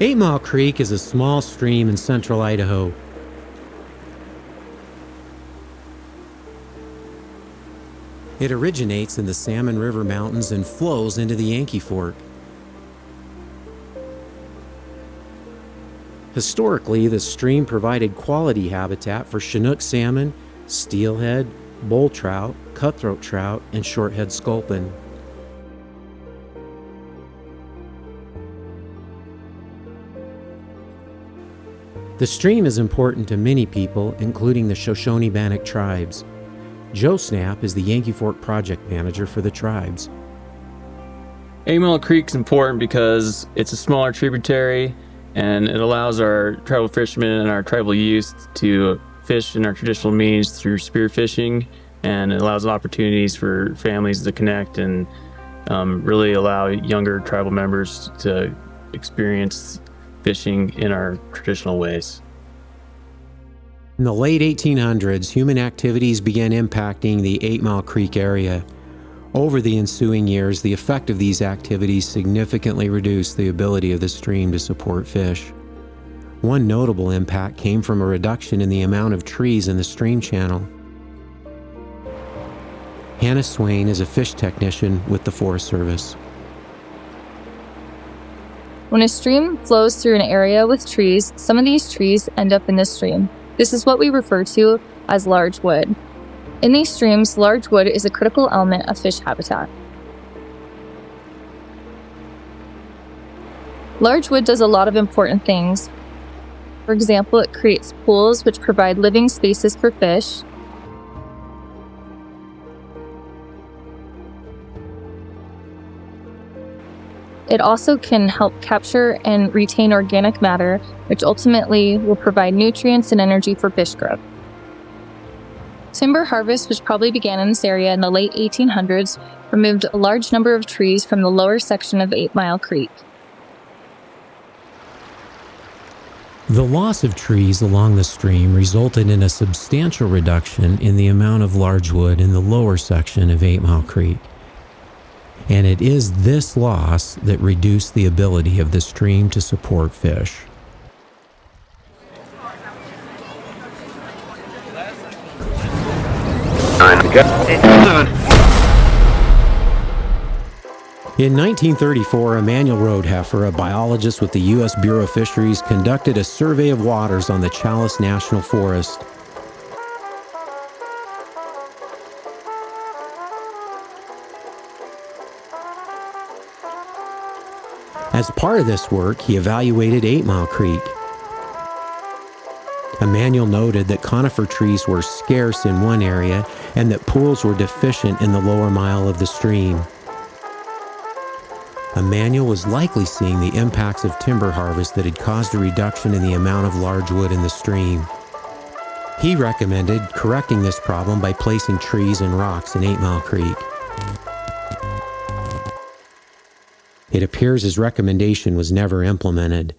8 Mile Creek is a small stream in central Idaho. It originates in the Salmon River Mountains and flows into the Yankee Fork. Historically, the stream provided quality habitat for Chinook salmon, steelhead, bull trout, cutthroat trout, and shorthead sculpin. The stream is important to many people, including the Shoshone-Bannock tribes. Joe Snap is the Yankee Fork project manager for the tribes. 8 Creek is important because it's a smaller tributary and it allows our tribal fishermen and our tribal youth to fish in our traditional means through spear fishing, and it allows opportunities for families to connect and really allow younger tribal members to experience fishing in our traditional ways. In the late 1800s, human activities began impacting the 8 Mile Creek area. Over the ensuing years, the effect of these activities significantly reduced the ability of the stream to support fish. One notable impact came from a reduction in the amount of trees in the stream channel. Hannah Swain is a fish technician with the Forest Service. When a stream flows through an area with trees, some of these trees end up in the stream. This is what we refer to as large wood. In these streams, large wood is a critical element of fish habitat. Large wood does a lot of important things. For example, it creates pools which provide living spaces for fish. It also can help capture and retain organic matter, which ultimately will provide nutrients and energy for fish growth. Timber harvest, which probably began in this area in the late 1800s, removed a large number of trees from the lower section of 8 Mile Creek. The loss of trees along the stream resulted in a substantial reduction in the amount of large wood in the lower section of 8 Mile Creek. And it is this loss that reduced the ability of the stream to support fish. In 1934, Emanuel Roadheffer, a biologist with the U.S. Bureau of Fisheries, conducted a survey of waters on the Chalice National Forest. As part of this work, he evaluated 8 Mile Creek. Emanuel noted that conifer trees were scarce in one area and that pools were deficient in the lower mile of the stream. Emanuel was likely seeing the impacts of timber harvest that had caused a reduction in the amount of large wood in the stream. He recommended correcting this problem by placing trees and rocks in 8 Mile Creek. It appears his recommendation was never implemented.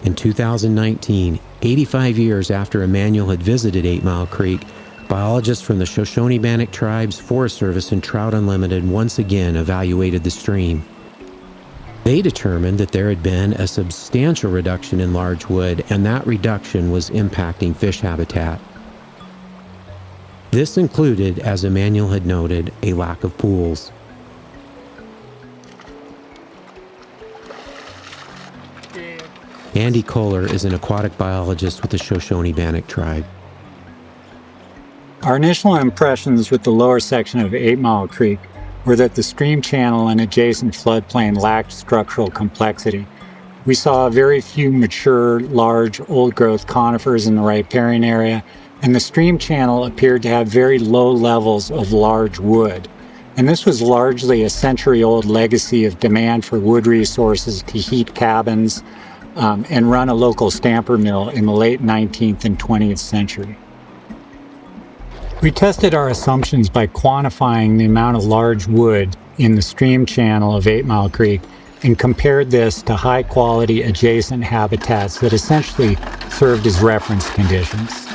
In 2019, 85 years after Emanuel had visited 8 Mile Creek, biologists from the Shoshone-Bannock tribes, Forest Service, and Trout Unlimited once again evaluated the stream. They determined that there had been a substantial reduction in large wood, and that reduction was impacting fish habitat. This included, as Emanuel had noted, a lack of pools. Andy Kohler is an aquatic biologist with the Shoshone-Bannock tribe. Our initial impressions with the lower section of 8 Mile Creek were that the stream channel and adjacent floodplain lacked structural complexity. We saw very few mature, large, old-growth conifers in the riparian area, and the stream channel appeared to have very low levels of large wood. And this was largely a century-old legacy of demand for wood resources to heat cabins and run a local stamper mill in the late 19th and 20th century. We tested our assumptions by quantifying the amount of large wood in the stream channel of 8 Mile Creek and compared this to high-quality adjacent habitats that essentially served as reference conditions.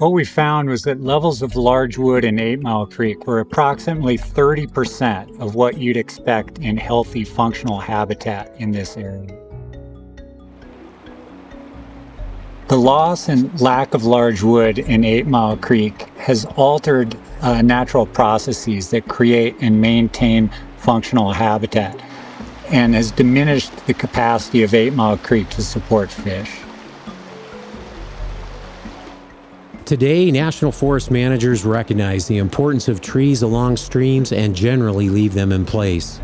What we found was that levels of large wood in 8 Mile Creek were approximately 30% of what you'd expect in healthy, functional habitat in this area. The loss and lack of large wood in 8 Mile Creek has altered natural processes that create and maintain functional habitat and has diminished the capacity of 8 Mile Creek to support fish. Today, National Forest managers recognize the importance of trees along streams and generally leave them in place.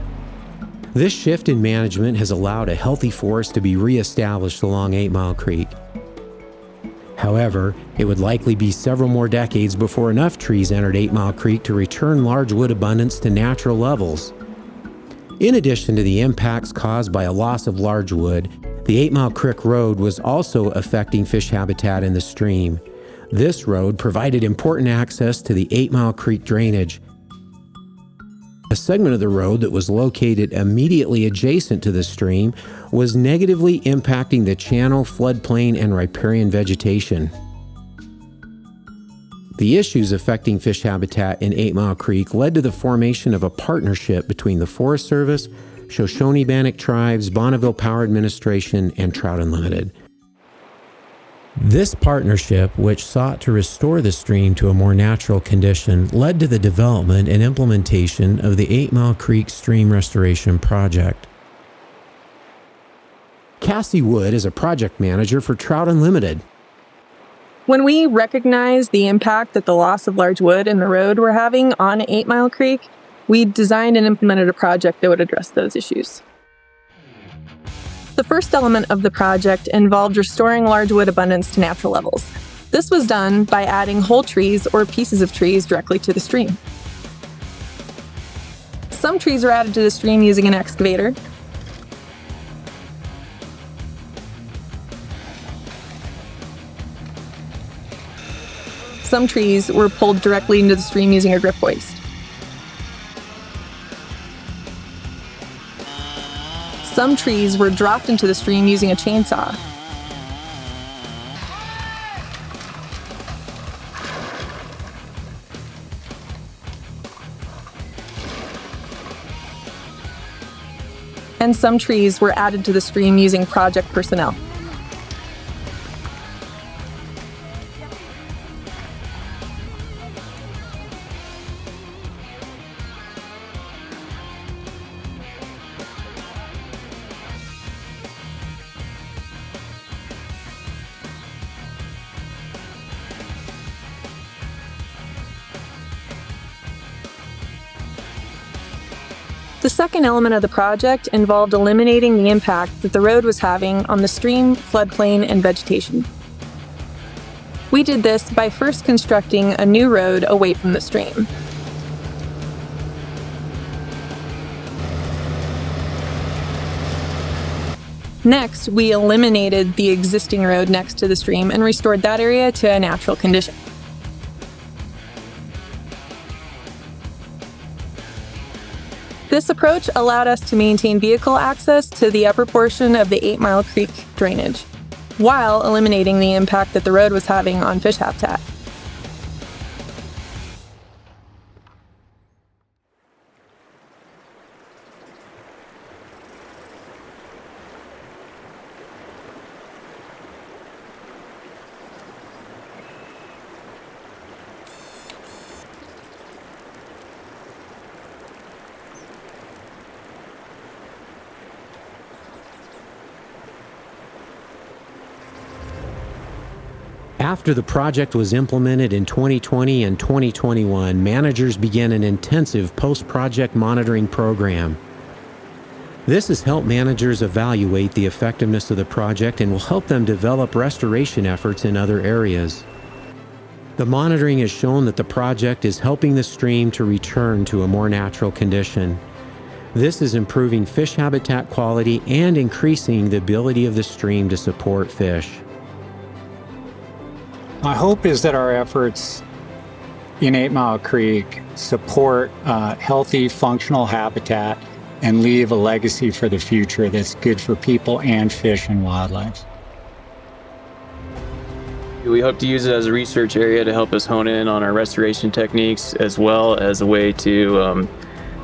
This shift in management has allowed a healthy forest to be reestablished along 8 Mile Creek. However, it would likely be several more decades before enough trees entered 8 Mile Creek to return large wood abundance to natural levels. In addition to the impacts caused by a loss of large wood, the 8 Mile Creek Road was also affecting fish habitat in the stream. This road provided important access to the 8 Mile Creek drainage. A segment of the road that was located immediately adjacent to the stream was negatively impacting the channel, floodplain, and riparian vegetation. The issues affecting fish habitat in 8 Mile Creek led to the formation of a partnership between the Forest Service, Shoshone-Bannock Tribes, Bonneville Power Administration, and Trout Unlimited. This partnership, which sought to restore the stream to a more natural condition, led to the development and implementation of the 8 Mile Creek Stream Restoration Project. Cassie Wood is a project manager for Trout Unlimited. When we recognized the impact that the loss of large wood in the road were having on 8 Mile Creek, we designed and implemented a project that would address those issues. The first element of the project involved restoring large wood abundance to natural levels. This was done by adding whole trees or pieces of trees directly to the stream. Some trees were added to the stream using an excavator. Some trees were pulled directly into the stream using a grip hoist. Some trees were dropped into the stream using a chainsaw. And some trees were added to the stream using project personnel. The second element of the project involved eliminating the impact that the road was having on the stream, floodplain, and vegetation. We did this by first constructing a new road away from the stream. Next, we eliminated the existing road next to the stream and restored that area to a natural condition. This approach allowed us to maintain vehicle access to the upper portion of the 8 Mile Creek drainage, while eliminating the impact that the road was having on fish habitat. After the project was implemented in 2020 and 2021, managers began an intensive post-project monitoring program. This has helped managers evaluate the effectiveness of the project and will help them develop restoration efforts in other areas. The monitoring has shown that the project is helping the stream to return to a more natural condition. This is improving fish habitat quality and increasing the ability of the stream to support fish. My hope is that our efforts in 8 Mile Creek support healthy, functional habitat and leave a legacy for the future that's good for people and fish and wildlife. We hope to use it as a research area to help us hone in on our restoration techniques, as well as a way to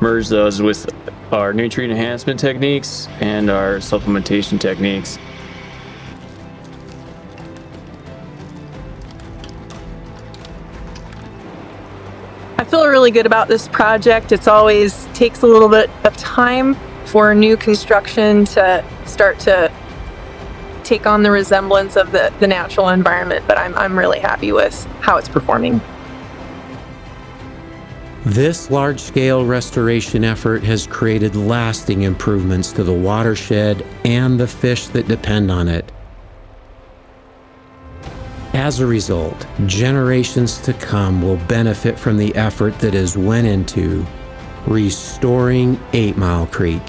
merge those with our nutrient enhancement techniques and our supplementation techniques. I feel really good about this project. It's always takes a little bit of time for new construction to start to take on the resemblance of the natural environment, but I'm really happy with how it's performing. This large-scale restoration effort has created lasting improvements to the watershed and the fish that depend on it. As a result, generations to come will benefit from the effort that has went into restoring 8 Mile Creek.